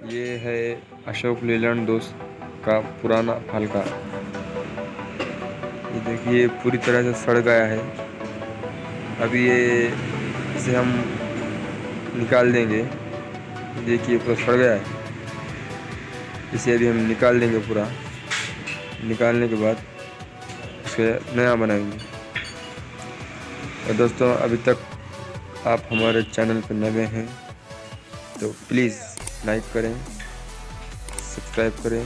ये है अशोक लेलैंड दोस्त का पुराना falaka। ये देखिए पूरी तरह से सड़ गया है। अभी ये इसे हम निकाल देंगे। देखिए पूरा सड़ गया है। इसे अभी हम निकाल देंगे पूरा। निकालने के बाद इसे नया बनाएंगे। और दोस्तों अभी तक आप हमारे चैनल पर नए हैं तो प्लीज़ लाइक करें, सब्सक्राइब करें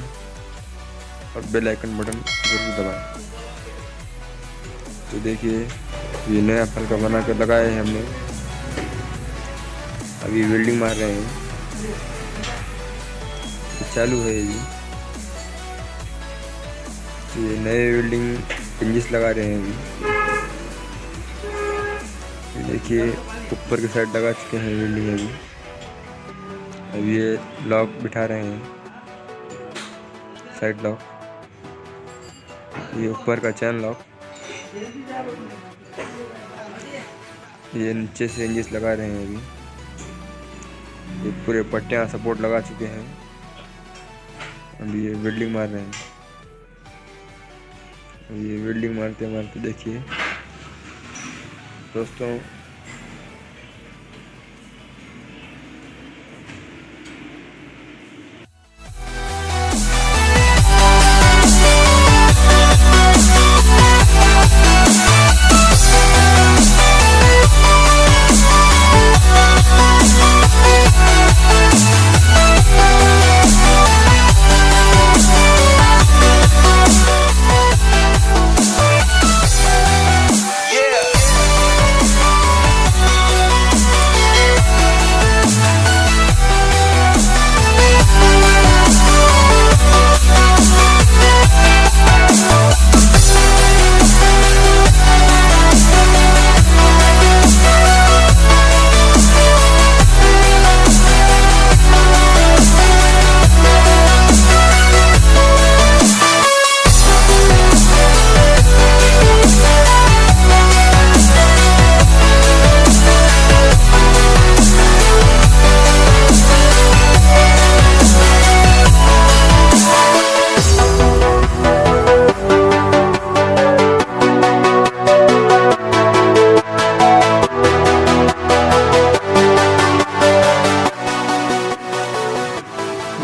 और बेल आइकन बटन जरूर दबाएं। तो देखिए ये नया falaka बना कर लगाए हैं हमने। अभी वेल्डिंग मार रहे हैं। तो चालू है ये। तो ये नए वेल्डिंग इंजिस लगा रहे हैं अभी। देखिए ऊपर की साइड लगा चुके हैं वेल्डिंग अभी। अभी ये लॉक बिठा रहे हैं, साइड लॉक। ये ऊपर का चैन लॉक। ये नीचे से इंजिस लगा रहे हैं अभी। ये पूरे पट्टियाँ सपोर्ट लगा चुके हैं। अभी ये वेल्डिंग मार रहे हैं। अभी ये वेल्डिंग मारते मारते देखिए दोस्तों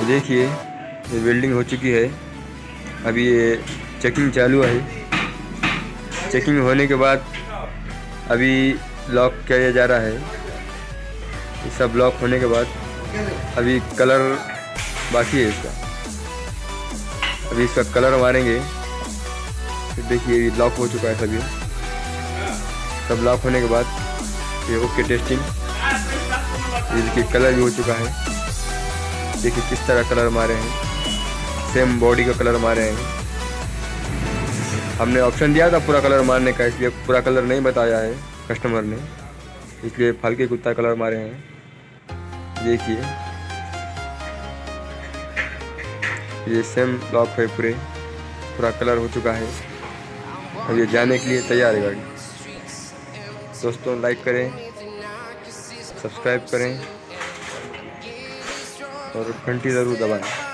देखिए ये वेल्डिंग हो चुकी है। अभी ये चेकिंग चालू है। चेकिंग होने के बाद अभी लॉक किया जा रहा है। ये सब लॉक होने के बाद अभी कलर बाकी है इसका। अभी इसका कलर मारेंगे। तो देखिए ये लॉक हो चुका है सभी। सब लॉक होने के बाद ये ओके टेस्टिंग। ये देखिए कलर भी हो चुका है। देखिए किस तरह कलर मारे हैं। सेम बॉडी का कलर मारे हैं। हमने ऑप्शन दिया था पूरा कलर मारने का, इसलिए पूरा कलर नहीं बताया है कस्टमर ने, इसलिए हल्के कुत्ता कलर मारे हैं। देखिए ये सेम लॉक है, पूरा कलर हो चुका है। अब ये जाने के लिए तैयार है गाड़ी। दोस्तों लाइक करें, सब्सक्राइब करें और घंटी ज़रूर दबाएं।